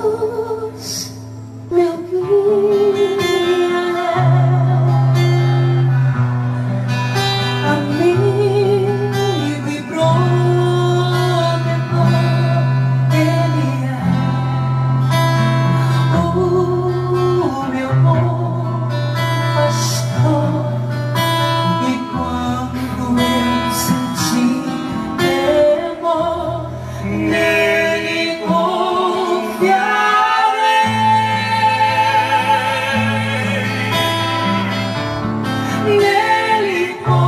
Jesus, meu guia, amigo e protetor, Ele é o meu bom pastor. E quando eu senti temor, nele confiarei, nele confiarei.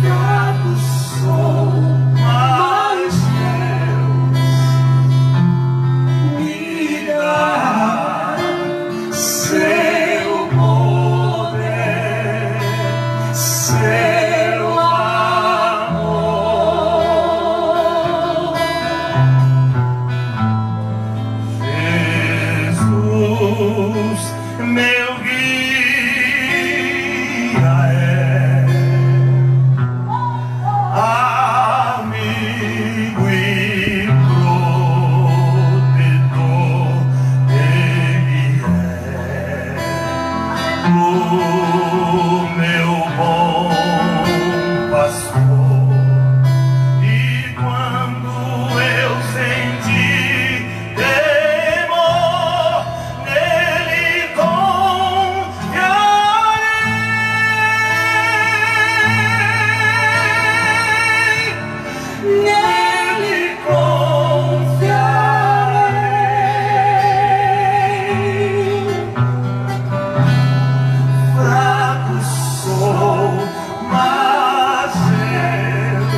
Fraco sou, mas Deus me dá seu poder, seu amor. Jesus, meu guia é, amigo e protetor, Ele é o meu bom pastor. E quando eu senti temor, nele confiarei, nele confiarei. Fraco sou, mas Deus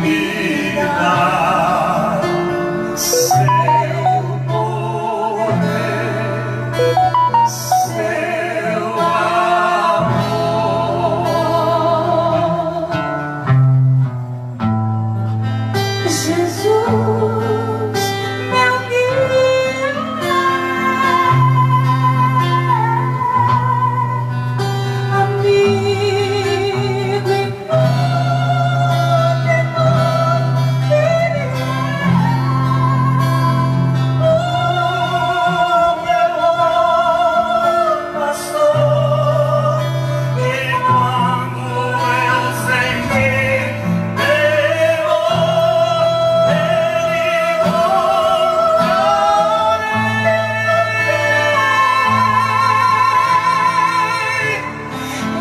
me dá seu poder, seu amor. Jesus, meu guia, amigo e protetor, Ele é o meu bom pastor. E quando eu senti temor,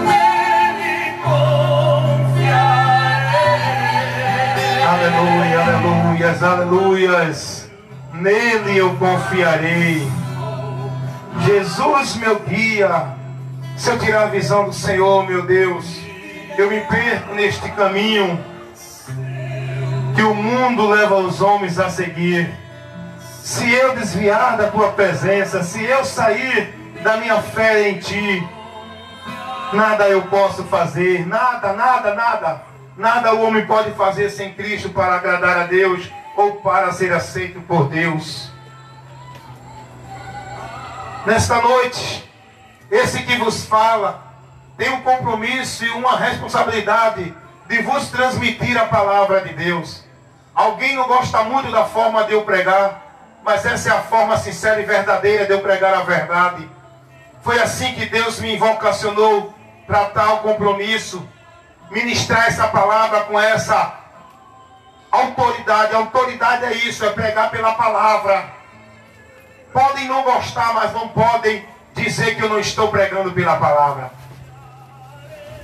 nele confiarei. Aleluia, aleluias, aleluias. Nele eu confiarei. Jesus, meu guia. Se eu tirar a visão do Senhor, meu Deus, eu me perco neste caminho que o mundo leva os homens a seguir. Se eu desviar da tua presença, se eu sair da minha fé em ti, nada eu posso fazer, nada, nada, nada. Nada o homem pode fazer sem Cristo para agradar a Deus ou para ser aceito por Deus. Nesta noite, esse que vos fala tem um compromisso e uma responsabilidade de vos transmitir a palavra de Deus. Alguém não gosta muito da forma de eu pregar, mas essa é a forma sincera e verdadeira de eu pregar a verdade. Foi assim que Deus me vocacionou para tal compromisso, ministrar essa palavra com essa autoridade. A autoridade é isso, é pregar pela palavra. Podem não gostar, mas não podem dizer que eu não estou pregando pela palavra.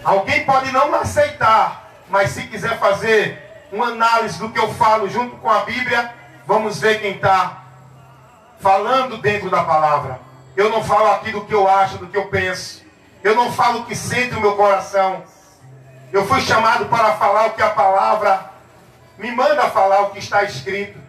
Alguém pode não aceitar, mas se quiser fazer uma análise do que eu falo junto com a Bíblia, vamos ver quem está falando dentro da palavra. Eu não falo aqui do que eu acho, do que eu penso. Eu não falo o que sente o meu coração. Eu fui chamado para falar o que a palavra me manda falar, o que está escrito.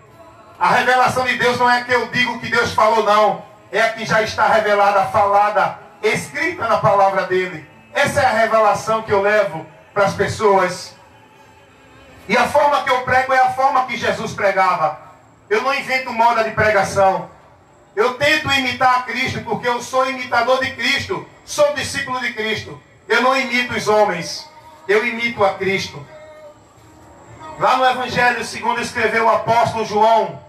A revelação de Deus não é que eu digo o que Deus falou, não. É a que já está revelada, falada, escrita na palavra dele. Essa é a revelação que eu levo para as pessoas. E a forma que eu prego é a forma que Jesus pregava. Eu não invento moda de pregação. Eu tento imitar a Cristo, porque eu sou imitador de Cristo. Sou discípulo de Cristo. Eu não imito os homens. eu imito a Cristo. Lá no Evangelho segundo escreveu o apóstolo João,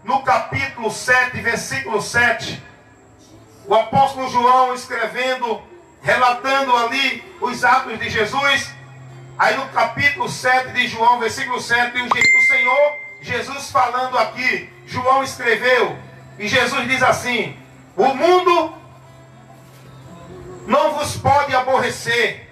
no capítulo 7, versículo 7, o apóstolo João escrevendo, relatando ali os atos de Jesus. Aí no capítulo 7 de João, versículo 7, o Senhor Jesus falando aqui, João escreveu, e Jesus diz assim: o mundo não vos pode aborrecer,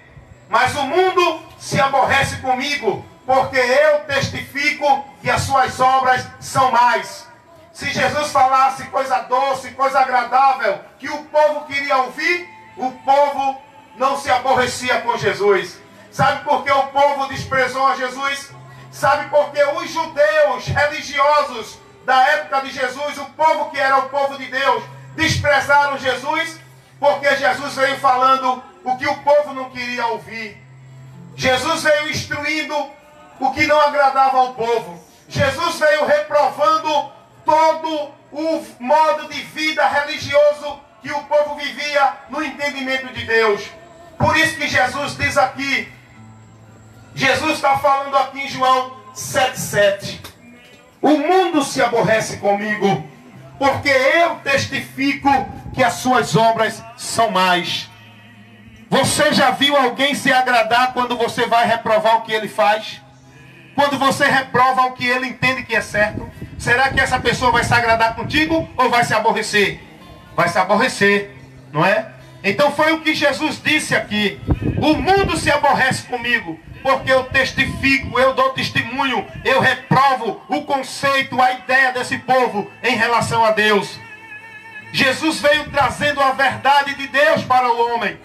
mas o mundo se aborrece comigo, porque eu testifico que as suas obras são mais. Se Jesus falasse coisa doce, coisa agradável, que o povo queria ouvir, o povo não se aborrecia com Jesus. Sabe por que o povo desprezou a Jesus? Sabe por que os judeus religiosos da época de Jesus, o povo que era o povo de Deus, desprezaram Jesus? Porque Jesus veio falando o que o povo não queria ouvir. Jesus veio instruindo o que não agradava ao povo. Jesus veio reprovando todo o modo de vida religioso que o povo vivia no entendimento de Deus. Por isso que Jesus diz aqui, Jesus está falando aqui em João 7,7. O mundo se aborrece comigo, porque eu testifico que as suas obras são mais. Você já viu alguém se agradar quando você vai reprovar o que ele faz? Quando você reprova o que ele entende que é certo? Será que essa pessoa vai se agradar contigo ou vai se aborrecer? Vai se aborrecer, não é? Então foi o que Jesus disse aqui. O mundo se aborrece comigo, porque eu testifico, eu dou testemunho, eu reprovo o conceito, a ideia desse povo em relação a Deus. Jesus veio trazendo a verdade de Deus para o homem.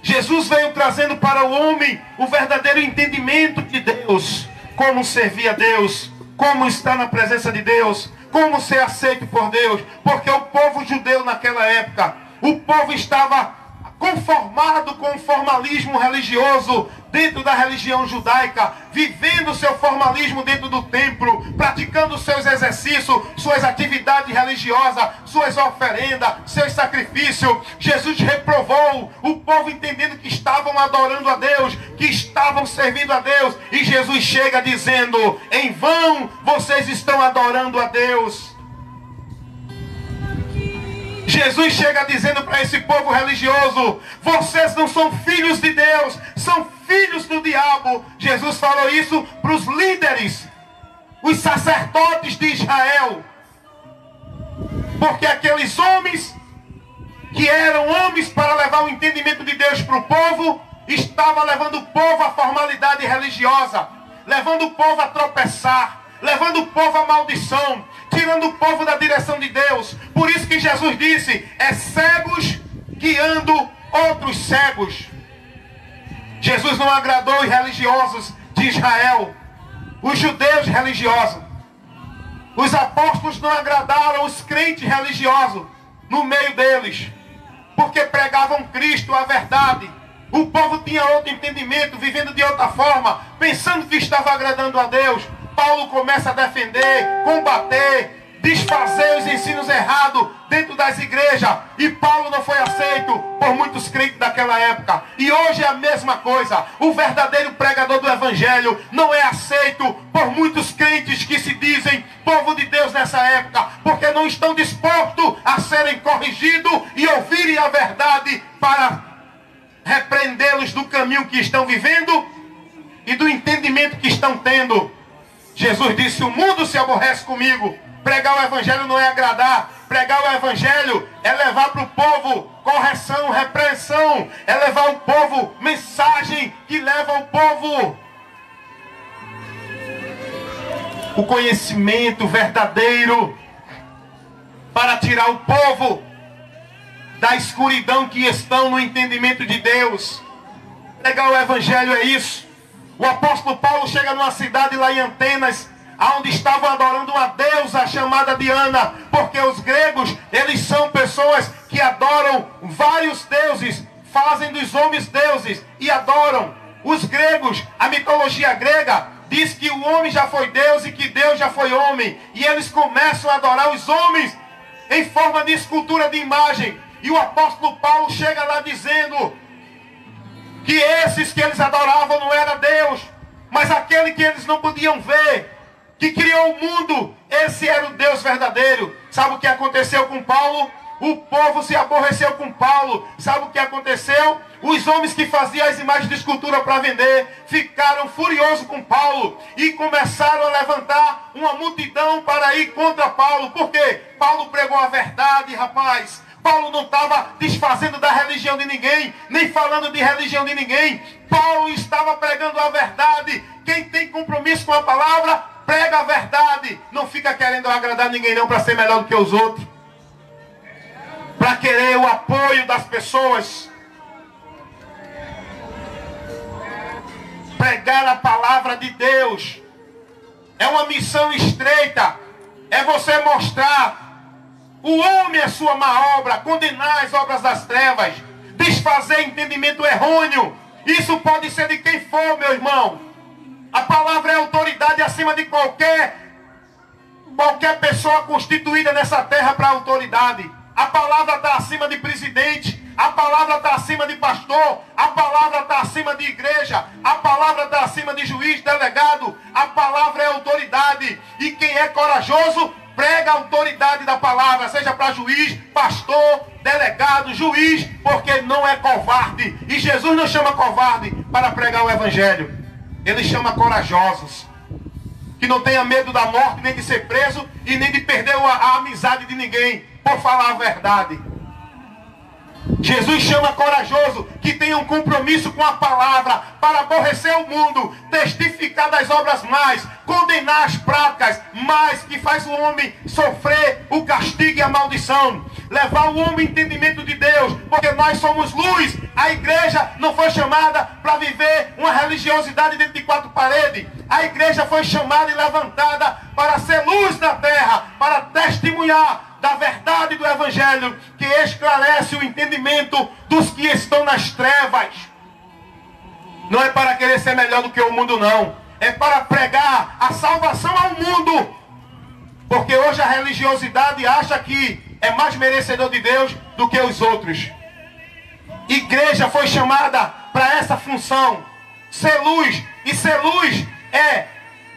Jesus veio trazendo para o homem o verdadeiro entendimento de Deus. Como servir a Deus, como estar na presença de Deus, como ser aceito por Deus. Porque o povo judeu naquela época, o povo estava conformado com o formalismo religioso dentro da religião judaica, vivendo seu formalismo dentro do templo, praticando seus exercícios, suas atividades religiosas, suas oferendas, seus sacrifícios. Jesus reprovou o povo entendendo que estavam adorando a Deus, que estavam servindo a Deus, e Jesus chega dizendo: em vão vocês estão adorando a Deus. Jesus chega dizendo para esse povo religioso: vocês não são filhos de Deus, são filhos do diabo. Jesus falou isso para os líderes, os sacerdotes de Israel. Porque aqueles homens, que eram homens para levar o entendimento de Deus para o povo, estavam levando o povo à formalidade religiosa, levando o povo a tropeçar, levando o povo à maldição, tirando o povo da direção de Deus. Por isso que Jesus disse: é cegos guiando outros cegos. Jesus não agradou os religiosos de Israel, os judeus religiosos. Os apóstolos não agradaram os crentes religiosos no meio deles, porque pregavam Cristo, a verdade. O povo tinha outro entendimento, vivendo de outra forma, pensando que estava agradando a Deus. Paulo começa a defender, combater, desfazer os ensinos errados dentro das igrejas. E Paulo não foi aceito por muitos crentes daquela época. E hoje é a mesma coisa. O verdadeiro pregador do evangelho não é aceito por muitos crentes que se dizem povo de Deus nessa época, porque não estão dispostos a serem corrigidos e ouvirem a verdade para repreendê-los do caminho que estão vivendo e do entendimento que estão tendo. Jesus disse: o mundo se aborrece comigo. Pregar o evangelho não é agradar. Pregar o evangelho é levar para o povo correção, repreensão. É levar o povo mensagem que leva o povo o conhecimento verdadeiro, para tirar o povo da escuridão que estão no entendimento de Deus. Pregar o evangelho é isso. O apóstolo Paulo chega numa cidade lá em Atenas, onde estavam adorando uma deusa chamada Diana, porque os gregos, eles são pessoas que adoram vários deuses, fazem dos homens deuses e adoram. Os gregos, a mitologia grega, diz que o homem já foi Deus e que Deus já foi homem, e eles começam a adorar os homens em forma de escultura de imagem. E o apóstolo Paulo chega lá dizendo que esses que eles adoravam não era Deus, mas aquele que eles não podiam ver, que criou o mundo, esse era o Deus verdadeiro. Sabe o que aconteceu com Paulo? O povo se aborreceu com Paulo. Sabe o que aconteceu? Os homens que faziam as imagens de escultura para vender ficaram furiosos com Paulo e começaram a levantar uma multidão para ir contra Paulo. Por quê? Paulo pregou a verdade, rapaz. Paulo não estava desfazendo da religião de ninguém, nem falando de religião de ninguém. Paulo estava pregando a verdade. Quem tem compromisso com a palavra, prega a verdade. Não fica querendo agradar ninguém não para ser melhor do que os outros, para querer o apoio das pessoas. Pregar a palavra de Deus é uma missão estreita. É você mostrar o homem é sua má obra, condenar as obras das trevas, desfazer entendimento errôneo. Isso pode ser de quem for, meu irmão. A palavra é autoridade acima de qualquer pessoa constituída nessa terra para autoridade. A palavra está acima de presidente, a palavra está acima de pastor, a palavra está acima de igreja, a palavra está acima de juiz, delegado. A palavra é autoridade. E quem é corajoso, prega a autoridade da palavra, seja para juiz, pastor, delegado, juiz, porque não é covarde. E Jesus não chama covarde para pregar o evangelho. Ele chama corajosos, que não tenha medo da morte, nem de ser preso e nem de perder a amizade de ninguém por falar a verdade. Jesus chama corajoso que tenha um compromisso com a palavra para aborrecer o mundo, testificar das obras mais, condenar as práticas mais que faz o homem sofrer o castigo e a maldição, levar o homem ao entendimento de Deus, porque nós somos luz. A igreja não foi chamada para viver uma religiosidade dentro de quatro paredes. A igreja foi chamada e levantada para ser luz na terra, para testemunhar da verdade do evangelho, que esclarece o entendimento dos que estão nas trevas. Não é para querer ser melhor do que o mundo, não. É para pregar a salvação ao mundo. Porque hoje a religiosidade acha que é mais merecedor de Deus do que os outros. Igreja foi chamada para essa função, ser luz. E ser luz é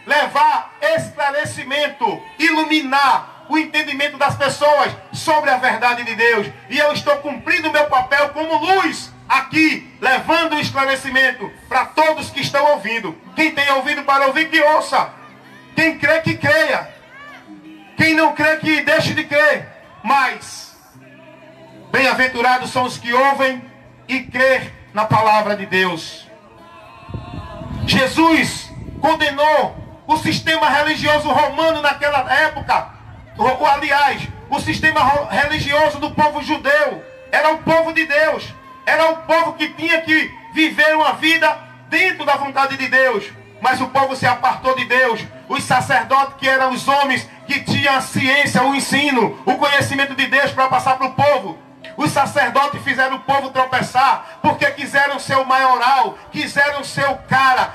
levar esclarecimento, iluminar o entendimento das pessoas sobre a verdade de Deus. E eu estou cumprindo o meu papel como luz aqui, levando o esclarecimento para todos que estão ouvindo. Quem tem ouvido para ouvir, que ouça. Quem crê, que creia. Quem não crê, que deixe de crer. Mas bem-aventurados são os que ouvem e crê na palavra de Deus. Jesus condenou o sistema religioso romano naquela época. Aliás, o sistema religioso do povo judeu era o povo de Deus. Era o povo que tinha que viver uma vida dentro da vontade de Deus. Mas o povo se apartou de Deus. Os sacerdotes, que eram os homens que tinham a ciência, o ensino, o conhecimento de Deus para passar para o povo. Os sacerdotes fizeram o povo tropeçar, porque quiseram ser o maioral, quiseram ser o cara.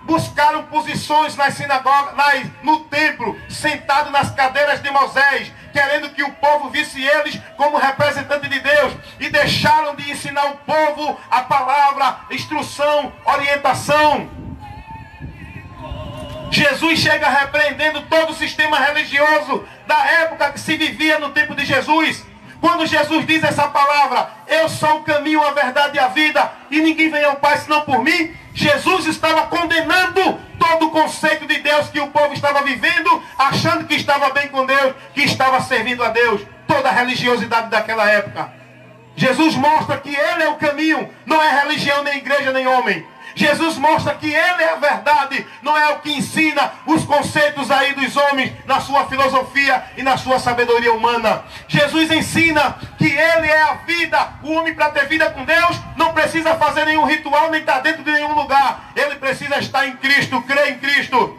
Buscaram posições nas sinagogas, no templo, sentado nas cadeiras de Moisés, querendo que o povo visse eles como representante de Deus, e deixaram de ensinar o povo a palavra, instrução, orientação. Jesus chega repreendendo todo o sistema religioso da época que se vivia no tempo de Jesus. Quando Jesus diz essa palavra, eu sou o caminho, a verdade e a vida, e ninguém vem ao Pai senão por mim, Jesus estava condenando todo o conceito de Deus que o povo estava vivendo, achando que estava bem com Deus, que estava servindo a Deus. Toda a religiosidade daquela época. Jesus mostra que Ele é o caminho, não é religião, nem igreja, nem homem. Jesus mostra que Ele é a verdade, não é o que ensina os conceitos aí dos homens na sua filosofia e na sua sabedoria humana. Jesus ensina que Ele é a vida. O homem, para ter vida com Deus, não precisa fazer nenhum ritual, nem estar dentro de nenhum lugar. Ele precisa estar em Cristo, crer em Cristo.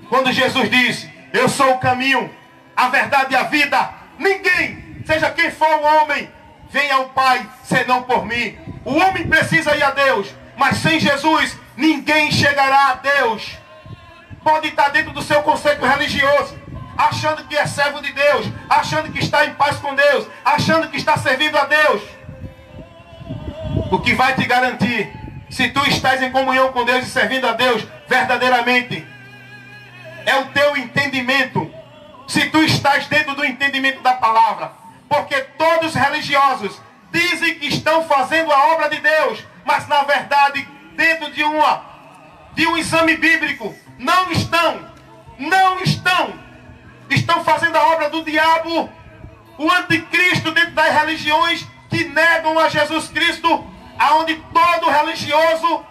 Quando Jesus disse, eu sou o caminho, a verdade e a vida, ninguém, seja quem for o homem, venha ao Pai senão por mim. O homem precisa ir a Deus, mas sem Jesus, ninguém chegará a Deus. Pode estar dentro do seu conceito religioso, achando que é servo de Deus, achando que está em paz com Deus, achando que está servindo a Deus. O que vai te garantir se tu estás em comunhão com Deus e servindo a Deus verdadeiramente. É o teu entendimento. Se tu estás dentro do entendimento da palavra. Porque todos os religiosos dizem que estão fazendo a obra de Deus, mas na verdade, dentro de um exame bíblico, não estão. Estão fazendo a obra do diabo, o anticristo dentro das religiões que negam a Jesus Cristo, aonde todo religioso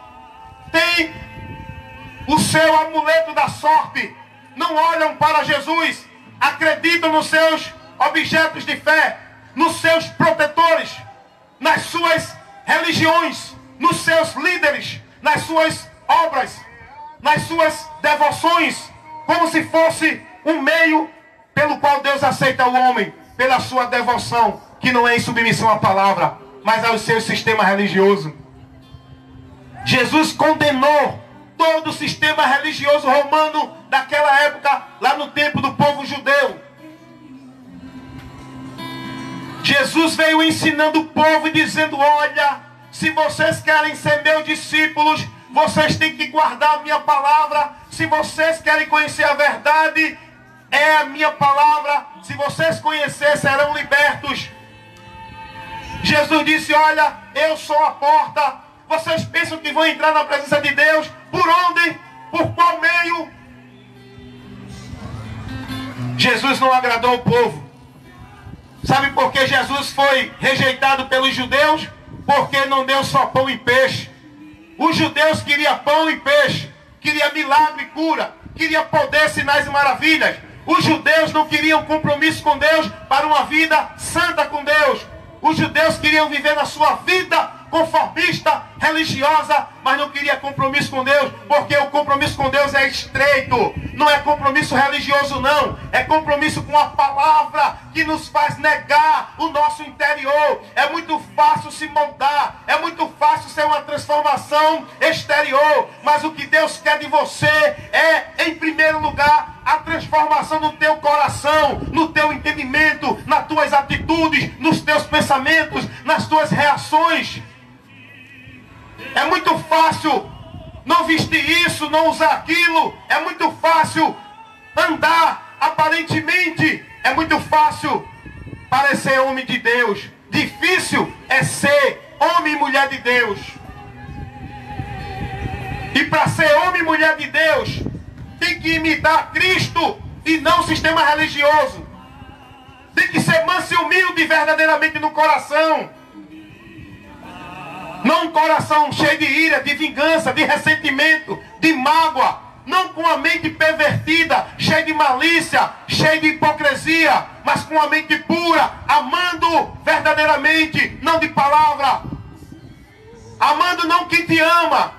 tem o seu amuleto da sorte. Não olham para Jesus, acreditam nos seus objetos de fé, nos seus protetores, nas suas religiões, nos seus líderes, nas suas obras, nas suas devoções, como se fosse um meio pelo qual Deus aceita o homem, pela sua devoção, que não é em submissão à palavra, mas ao seu sistema religioso. Jesus condenou todo o sistema religioso romano daquela época, lá no tempo do povo judeu. Jesus veio ensinando o povo e dizendo: olha, se vocês querem ser meus discípulos, vocês têm que guardar a minha palavra. Se vocês querem conhecer a verdade, é a minha palavra. Se vocês conhecerem, serão libertos. Jesus disse: olha, eu sou a porta. Vocês pensam que vão entrar na presença de Deus? Por onde? Por qual meio? Jesus não agradou o povo. Sabe por que Jesus foi rejeitado pelos judeus? Porque não deu só pão e peixe. Os judeus queriam pão e peixe, queriam milagre e cura, queriam poder, sinais e maravilhas. Os judeus não queriam compromisso com Deus para uma vida santa com Deus. Os judeus queriam viver na sua vida conformista, religiosa, mas não queria compromisso com Deus, porque o compromisso com Deus é estreito. Não é compromisso religioso, não. É compromisso com a palavra, que nos faz negar o nosso interior. É muito fácil se moldar, é muito fácil ser uma transformação exterior, mas o que Deus quer de você é, em primeiro lugar, a transformação no teu coração, no teu entendimento, nas tuas atitudes, nos teus pensamentos, nas tuas reações. É muito fácil não vestir isso, não usar aquilo. É muito fácil andar aparentemente. É muito fácil parecer homem de Deus. Difícil é ser homem e mulher de Deus. E para ser homem e mulher de Deus, tem que imitar Cristo e não o sistema religioso. Tem que ser manso e humilde verdadeiramente no coração. Não um coração cheio de ira, de vingança, de ressentimento, de mágoa. Não com a mente pervertida, cheia de malícia, cheia de hipocrisia, mas com a mente pura, amando verdadeiramente, não de palavra. Amando não quem te ama,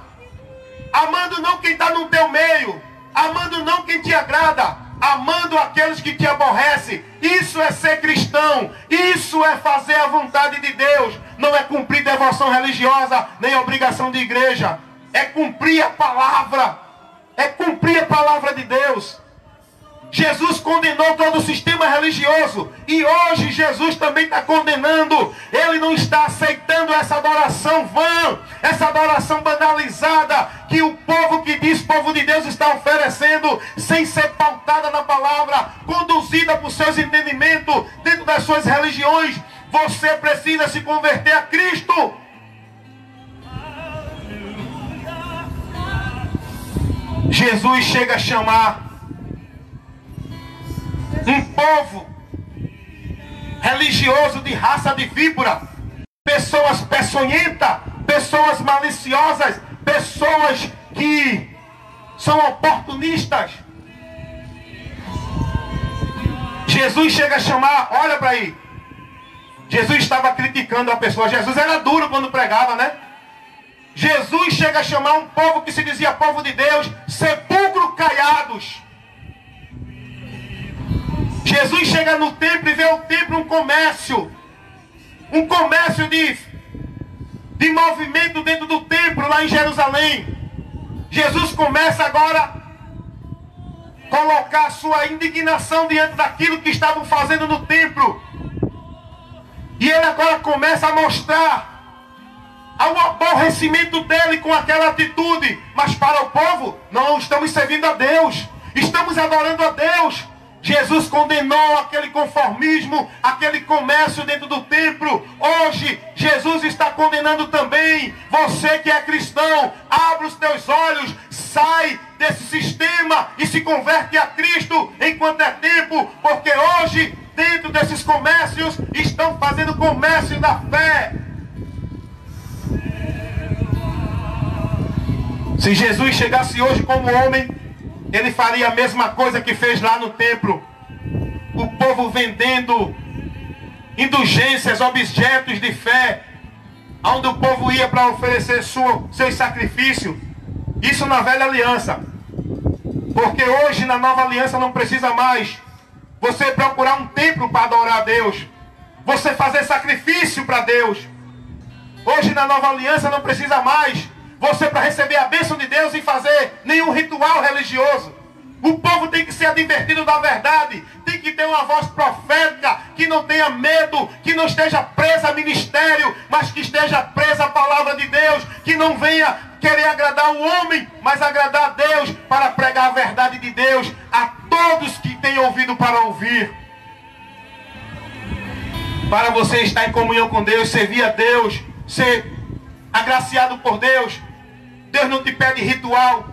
amando não quem está no teu meio, amando não quem te agrada, amando aqueles que te aborrecem. Isso é ser cristão, isso é fazer a vontade de Deus. Não é cumprir devoção religiosa, nem obrigação de igreja. É cumprir a palavra. É cumprir a palavra de Deus. Jesus condenou todo o sistema religioso. E hoje Jesus também está condenando. Ele não está aceitando essa adoração vã, essa adoração banalizada, que o povo que diz povo de Deus está oferecendo, sem ser pautada na palavra, conduzida por seus entendimentos, dentro das suas religiões. Você precisa se converter a Cristo. Jesus chega a chamar um povo religioso de raça de víbora, pessoas peçonhentas, pessoas maliciosas, pessoas que são oportunistas. Jesus chega a chamar, olha para aí. Jesus estava criticando a pessoa. Jesus era duro quando pregava, né? Jesus chega a chamar um povo que se dizia povo de Deus, sepulcro caiados. Jesus chega no templo e vê o templo um comércio de movimento dentro do templo lá em Jerusalém. Jesus começa agora a colocar sua indignação diante daquilo que estavam fazendo no templo. E ele agora começa a mostrar ao aborrecimento dele com aquela atitude. Mas para o povo, não estamos servindo a Deus, estamos adorando a Deus. Jesus condenou aquele conformismo, aquele comércio dentro do templo. Hoje, Jesus está condenando também. Você que é cristão, abre os teus olhos, sai desse sistema e se converte a Cristo enquanto é tempo. Porque hoje, dentro desses comércios, estão fazendo comércio da fé. Se Jesus chegasse hoje como homem, ele faria a mesma coisa que fez lá no templo. O povo vendendo indulgências, objetos de fé, onde o povo ia para oferecer seus sacrifícios. Isso na velha aliança. Porque hoje na nova aliança não precisa mais você procurar um templo para adorar a Deus, você fazer sacrifício para Deus. Hoje na nova aliança não precisa mais você, para receber a bênção de Deus, e fazer nenhum ritual religioso. O povo tem que ser advertido da verdade. Tem que ter uma voz profética, que não tenha medo, que não esteja presa a ministério, mas que esteja presa à palavra de Deus. Que não venha querer agradar o homem, mas agradar a Deus, para pregar a verdade de Deus a todos que têm ouvido para ouvir. Para você estar em comunhão com Deus, servir a Deus, ser agraciado por Deus. Deus não te pede ritual.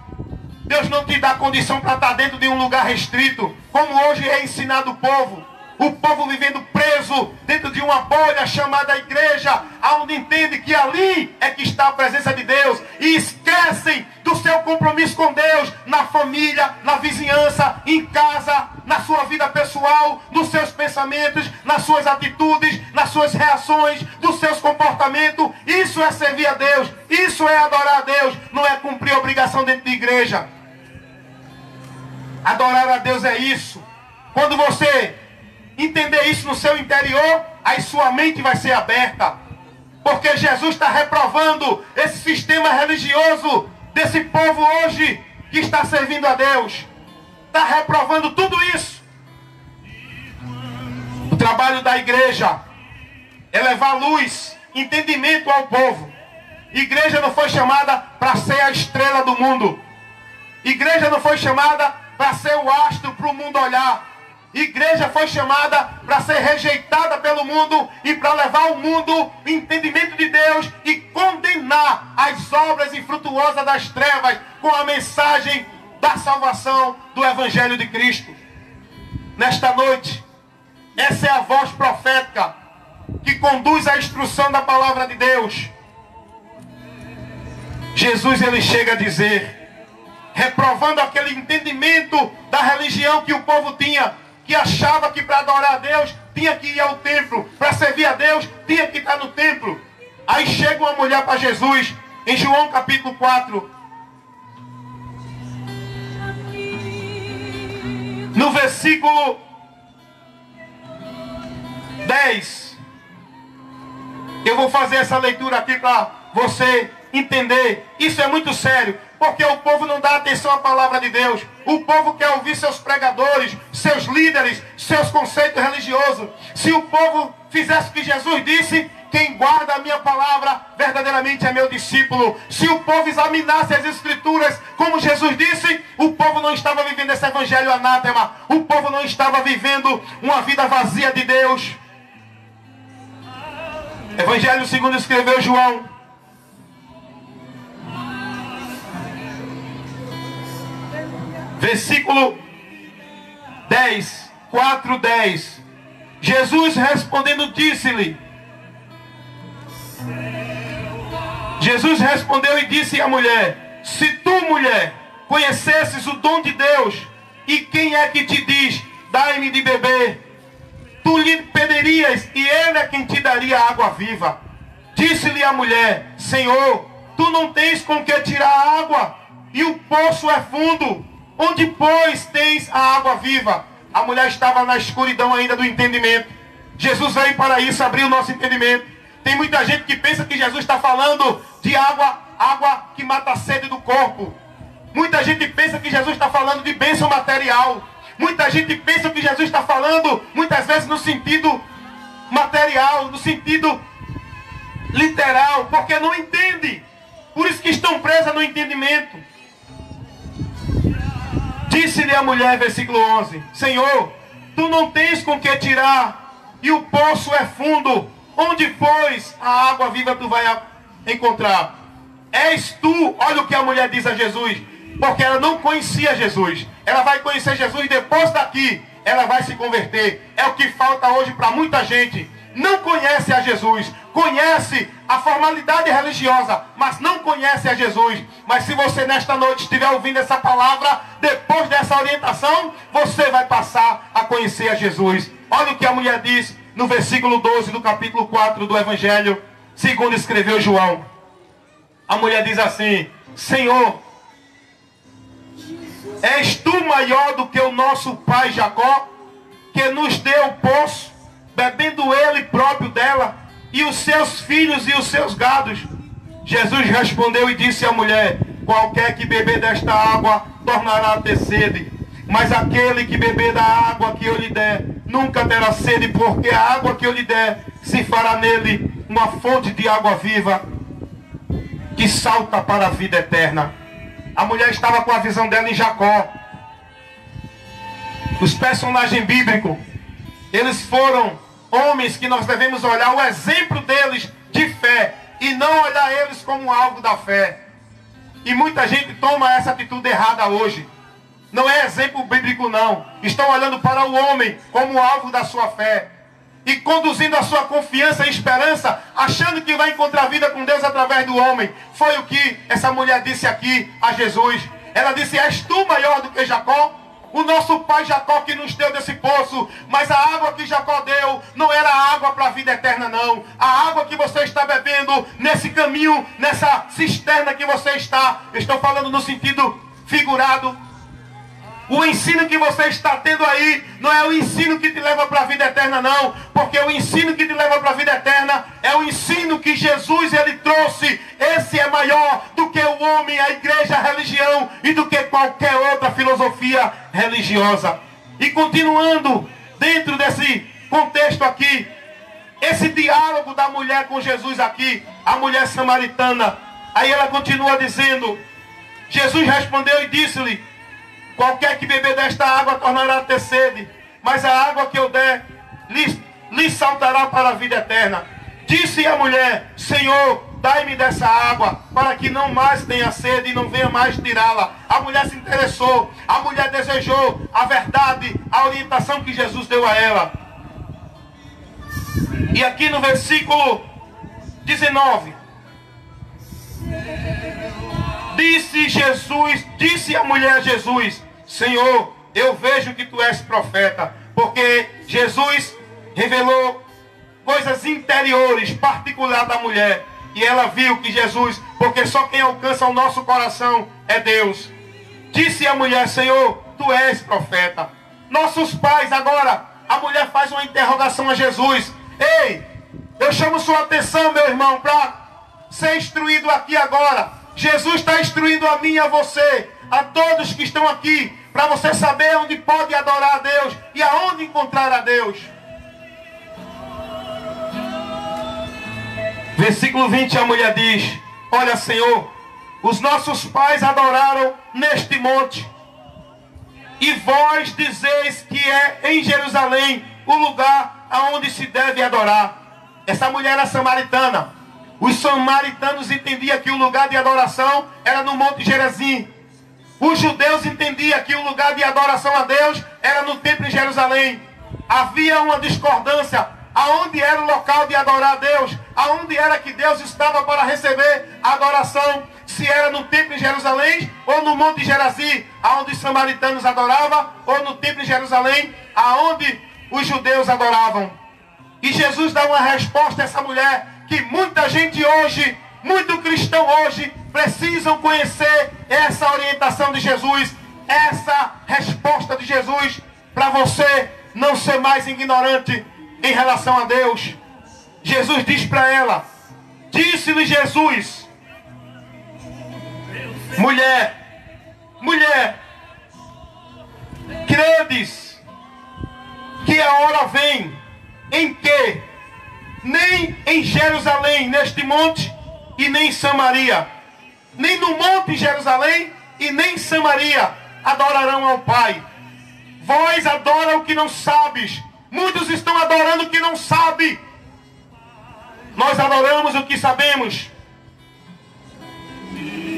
Deus não te dá condição para estar dentro de um lugar restrito, como hoje é ensinado o povo. O povo vivendo preso dentro de uma bolha chamada igreja, onde entende que ali é que está a presença de Deus, e esquecem do seu compromisso com Deus, na família, na vizinhança, em casa, na sua vida pessoal, nos seus pensamentos, nas suas atitudes, nas suas reações, dos seus comportamentos. Isso é servir a Deus, isso é adorar a Deus, não é cumprir obrigação dentro de igreja. Adorar a Deus é isso. Quando você entender isso no seu interior, aí sua mente vai ser aberta. Porque Jesus está reprovando esse sistema religioso desse povo hoje que está servindo a Deus. Está reprovando tudo isso. O trabalho da igreja é levar luz, entendimento ao povo. Igreja não foi chamada para ser a estrela do mundo. Igreja não foi chamada para ser o astro para o mundo olhar. Igreja foi chamada para ser rejeitada pelo mundo e para levar ao mundo o entendimento de Deus e condenar as obras infrutuosas das trevas com a mensagem da salvação do Evangelho de Cristo. Nesta noite, essa é a voz profética que conduz à instrução da palavra de Deus. Jesus, ele chega a dizer, reprovando aquele entendimento da religião que o povo tinha, que achava que para adorar a Deus tinha que ir ao templo, para servir a Deus tinha que estar no templo. Aí chega uma mulher para Jesus, em João capítulo 4, no versículo 10. Eu vou fazer essa leitura aqui para você entender. Isso é muito sério, porque o povo não dá atenção à palavra de Deus. O povo quer ouvir seus pregadores, seus líderes, seus conceitos religiosos. Se o povo fizesse o que Jesus disse, quem guarda a minha palavra verdadeiramente é meu discípulo. Se o povo examinasse as escrituras como Jesus disse, o povo não estava vivendo esse evangelho anátema. O povo não estava vivendo uma vida vazia de Deus. Evangelho segundo escreveu João, versículo 10, 4:10. Jesus respondendo disse-lhe, Jesus respondeu e disse à mulher, se tu, mulher, conhecesses o dom de Deus, e quem é que te diz, dai-me de beber, tu lhe pedirias, e ele é quem te daria água viva. Disse-lhe a mulher, Senhor, tu não tens com que tirar a água, e o poço é fundo. Onde, pois, tens a água viva? A mulher estava na escuridão ainda do entendimento. Jesus veio para isso, abrir o nosso entendimento. Tem muita gente que pensa que Jesus está falando de água que mata a sede do corpo. Muita gente pensa que Jesus está falando de bênção material. Muita gente pensa que Jesus está falando, muitas vezes, no sentido material, no sentido literal, porque não entende. Por isso que estão presas no entendimento. Disse-lhe a mulher, versículo 11: Senhor, tu não tens com que tirar, e o poço é fundo. Onde, pois, a água viva tu vai encontrar? És tu, olha o que a mulher diz a Jesus, porque ela não conhecia Jesus. Ela vai conhecer Jesus depois daqui, ela vai se converter. É o que falta hoje para muita gente. Não conhece a Jesus, conhece a formalidade religiosa, mas não conhece a Jesus. Mas se você nesta noite estiver ouvindo essa palavra, depois dessa orientação, você vai passar a conhecer a Jesus. Olha o que a mulher diz no versículo 12 do capítulo 4 do Evangelho, segundo escreveu João. A mulher diz assim: Senhor, és tu maior do que o nosso pai Jacó, que nos deu o poço, bebendo ele próprio dela, e os seus filhos e os seus gados? Jesus respondeu e disse à mulher: qualquer que beber desta água tornará a ter sede, mas aquele que beber da água que eu lhe der nunca terá sede, porque a água que eu lhe der se fará nele uma fonte de água viva que salta para a vida eterna. A mulher estava com a visão dela em Jacó. Os personagens bíblicos, eles foram homens que nós devemos olhar o exemplo deles de fé e não olhar eles como alvo da fé. E muita gente toma essa atitude errada hoje. Não é exemplo bíblico não. Estão olhando para o homem como alvo da sua fé e conduzindo a sua confiança e esperança, achando que vai encontrar vida com Deus através do homem. Foi o que essa mulher disse aqui a Jesus. Ela disse: és tu maior do que Jacó? O nosso pai Jacó que nos deu desse poço, mas a água que Jacó deu não era água para a vida eterna não. A água que você está bebendo nesse caminho, nessa cisterna que você está, estou falando no sentido figurado. O ensino que você está tendo aí não é o ensino que te leva para a vida eterna não, porque o ensino que te leva para a vida eterna é o ensino que Jesus ele trouxe. Esse é maior do que o homem, a igreja, a religião e do que qualquer outra filosofia religiosa. E continuando dentro desse contexto aqui, esse diálogo da mulher com Jesus aqui, a mulher samaritana, aí ela continua dizendo: Jesus respondeu e disse-lhe: qualquer que beber desta água tornará a ter sede, mas a água que eu der lhe saltará para a vida eterna. Disse a mulher: Senhor, dai-me dessa água, para que não mais tenha sede e não venha mais tirá-la. A mulher se interessou, a mulher desejou a verdade, a orientação que Jesus deu a ela. E aqui no versículo 19, disse a mulher a Jesus: Senhor, eu vejo que tu és profeta. Porque Jesus revelou coisas interiores, particulares da mulher. E ela viu que Jesus, porque só quem alcança o nosso coração é Deus. Disse a mulher: Senhor, tu és profeta. Nossos pais, agora, a mulher faz uma interrogação a Jesus: ei, eu chamo sua atenção, meu irmão, para ser instruído aqui agora. Jesus está instruindo a mim e a você, a todos que estão aqui, para você saber onde pode adorar a Deus e aonde encontrar a Deus. Versículo 20, a mulher diz: olha, Senhor, os nossos pais adoraram neste monte, e vós dizeis que é em Jerusalém o lugar aonde se deve adorar. Essa mulher era samaritana. Os samaritanos entendiam que o lugar de adoração era no Monte Gerizim. Os judeus entendiam que o lugar de adoração a Deus era no templo em Jerusalém. Havia uma discordância. Aonde era o local de adorar a Deus? Aonde era que Deus estava para receber a adoração? Se era no templo em Jerusalém ou no Monte Gerizim, aonde os samaritanos adoravam, ou no templo em Jerusalém, aonde os judeus adoravam. E Jesus dá uma resposta a essa mulher que muita gente hoje, muito cristão hoje, precisam conhecer essa orientação de Jesus, essa resposta de Jesus, para você não ser mais ignorante em relação a Deus. Jesus diz para ela, disse-lhe Jesus: mulher, credes que a hora vem em que nem em Jerusalém, neste monte, e nem em Samaria. Nem no monte em Jerusalém, e nem em Samaria adorarão ao Pai. Vós adoram o que não sabes. Muitos estão adorando o que não sabem. Nós adoramos o que sabemos.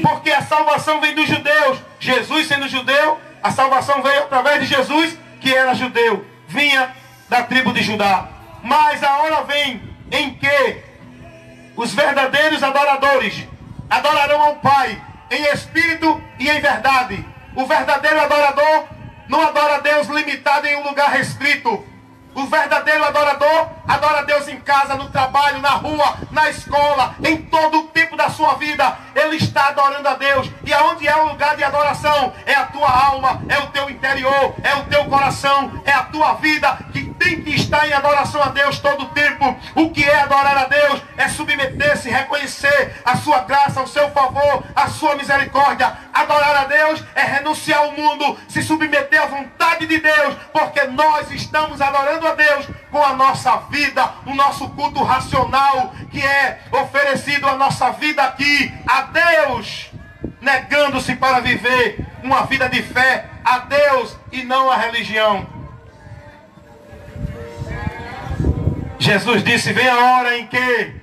Porque a salvação vem dos judeus. Jesus sendo judeu, a salvação veio através de Jesus, que era judeu. Vinha da tribo de Judá. Mas a hora vem em que os verdadeiros adoradores adorarão ao Pai em espírito e em verdade. O verdadeiro adorador não adora a Deus limitado em um lugar restrito. O verdadeiro adorador adora a Deus em casa, no trabalho, na rua, na escola, em todo o tempo da sua vida. Ele está adorando a Deus. E aonde é o lugar de adoração? É a tua alma, é o teu interior, é o teu coração, é a tua vida que tem que estar em adoração a Deus todo o tempo. O que é adorar a Deus? É submeter-se, reconhecer a sua graça, o seu favor, a sua misericórdia. Adorar a Deus é renunciar ao mundo, se submeter à vontade de Deus, porque nós estamos adorando a Deus com a nossa vida, o nosso culto racional, que é oferecido a nossa vida aqui a Deus, negando-se para viver uma vida de fé a Deus e não a religião. Jesus disse: vem a hora em que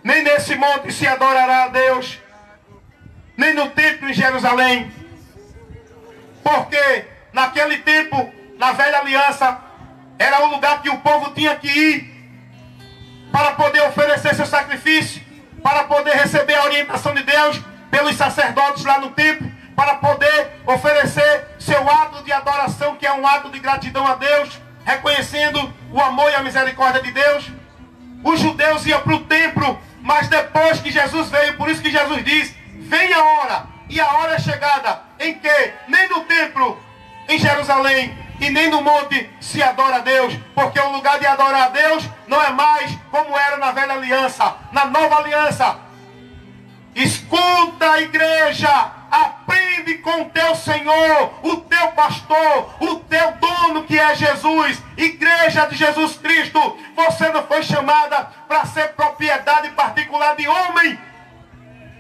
nem nesse monte se adorará a Deus, nem no templo em Jerusalém, porque naquele tempo, na velha aliança, era o lugar que o povo tinha que ir para poder oferecer seu sacrifício, para poder receber a orientação de Deus pelos sacerdotes lá no templo, para poder oferecer seu ato de adoração, que é um ato de gratidão a Deus, reconhecendo o amor e a misericórdia de Deus. Os judeus iam para o templo, mas depois que Jesus veio, por isso que Jesus diz: vem a hora, e a hora é chegada, em que nem no templo em Jerusalém e nem no monte se adora a Deus, porque o lugar de adorar a Deus não é mais como era na velha aliança. Na nova aliança, escuta a igreja, aprende com o teu Senhor, o teu pastor, o teu dono, que é Jesus. Igreja de Jesus Cristo, você não foi chamada para ser propriedade particular de homem.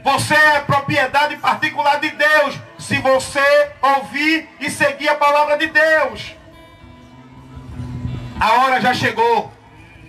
Você é propriedade particular de Deus, se você ouvir e seguir a palavra de Deus. A hora já chegou.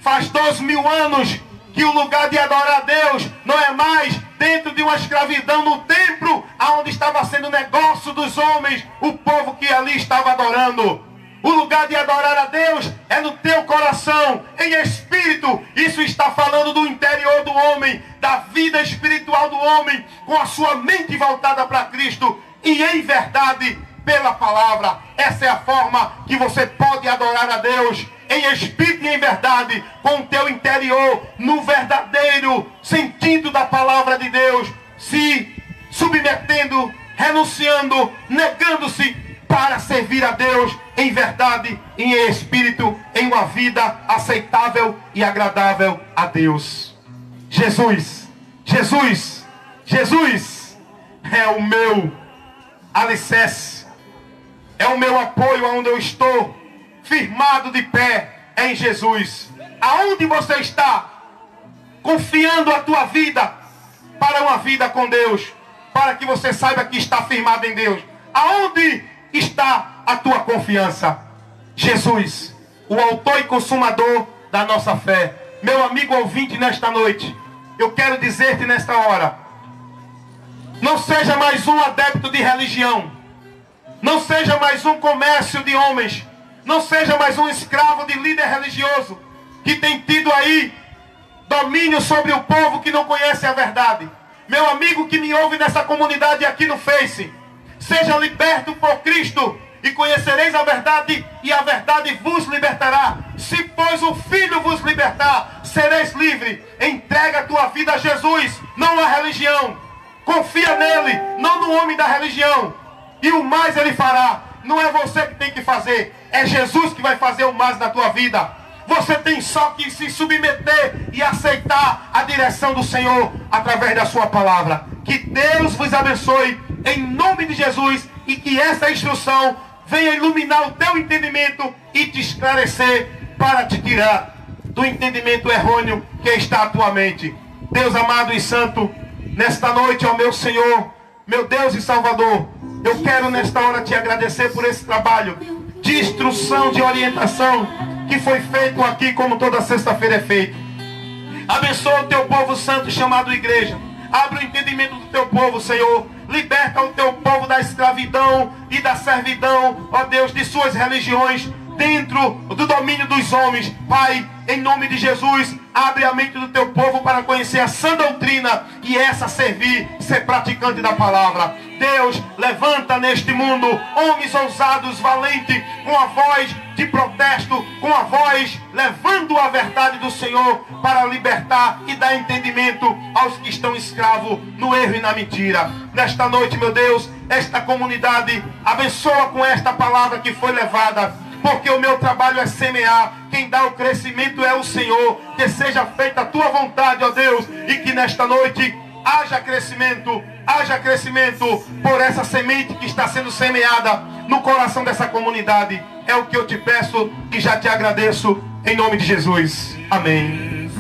Faz 2000 anos que o lugar de adorar a Deus não é mais dentro de uma escravidão no templo, onde estava sendo o negócio dos homens, o povo que ali estava adorando. O lugar de adorar a Deus é no teu coração, em espírito. Isso está falando do interior do homem, da vida espiritual do homem, com a sua mente voltada para Cristo e em verdade pela palavra. Essa é a forma que você pode adorar a Deus, em espírito e em verdade, com o teu interior, no verdadeiro sentido da palavra de Deus, se submetendo, renunciando, negando-se para servir a Deus em verdade e em espírito, em uma vida aceitável e agradável a Deus. Jesus, Jesus, Jesus é o meu alicerce, é o meu apoio aonde eu estou, firmado de pé em Jesus. Aonde você está confiando a tua vida para uma vida com Deus, para que você saiba que está firmado em Deus? Aonde está a tua confiança? Jesus, o autor e consumador da nossa fé. Meu amigo ouvinte, nesta noite, eu quero dizer-te nesta hora: não seja mais um adepto de religião, não seja mais um comércio de homens, não seja mais um escravo de líder religioso que tem tido aí domínio sobre o povo que não conhece a verdade. Meu amigo que me ouve nessa comunidade aqui no Face, seja liberto por Cristo e conhecereis a verdade, e a verdade vos libertará. Se pois o Filho vos libertar, sereis livre. Entrega a tua vida a Jesus, não à religião. Confia nele, não no homem da religião, e o mais ele fará. Não é você que tem que fazer, é Jesus que vai fazer o mais na tua vida. Você tem só que se submeter e aceitar a direção do Senhor através da sua palavra. Que Deus vos abençoe em nome de Jesus, e que essa instrução venha iluminar o teu entendimento e te esclarecer para te tirar do entendimento errôneo que está à tua mente. Deus amado e santo, nesta noite, ó meu Senhor, meu Deus e Salvador, eu quero nesta hora te agradecer por esse trabalho de instrução, de orientação que foi feito aqui, como toda sexta-feira é feito. Abençoa o teu povo santo chamado igreja. Abre o entendimento do teu povo, Senhor. Liberta o teu povo da escravidão e da servidão, ó Deus, de suas religiões, dentro do domínio dos homens. Pai, em nome de Jesus, abre a mente do teu povo para conhecer a sã doutrina e essa servir, ser praticante da palavra. Deus, levanta neste mundo homens ousados, valentes, com a voz de protesto, com a voz levando a verdade do Senhor para libertar e dar entendimento aos que estão escravos no erro e na mentira. Nesta noite, meu Deus, esta comunidade abençoa com esta palavra que foi levada, porque o meu trabalho é semear. Quem dá o crescimento é o Senhor. Que seja feita a tua vontade, ó Deus, e que nesta noite haja crescimento por essa semente que está sendo semeada no coração dessa comunidade. É o que eu te peço e já te agradeço em nome de Jesus. Amém.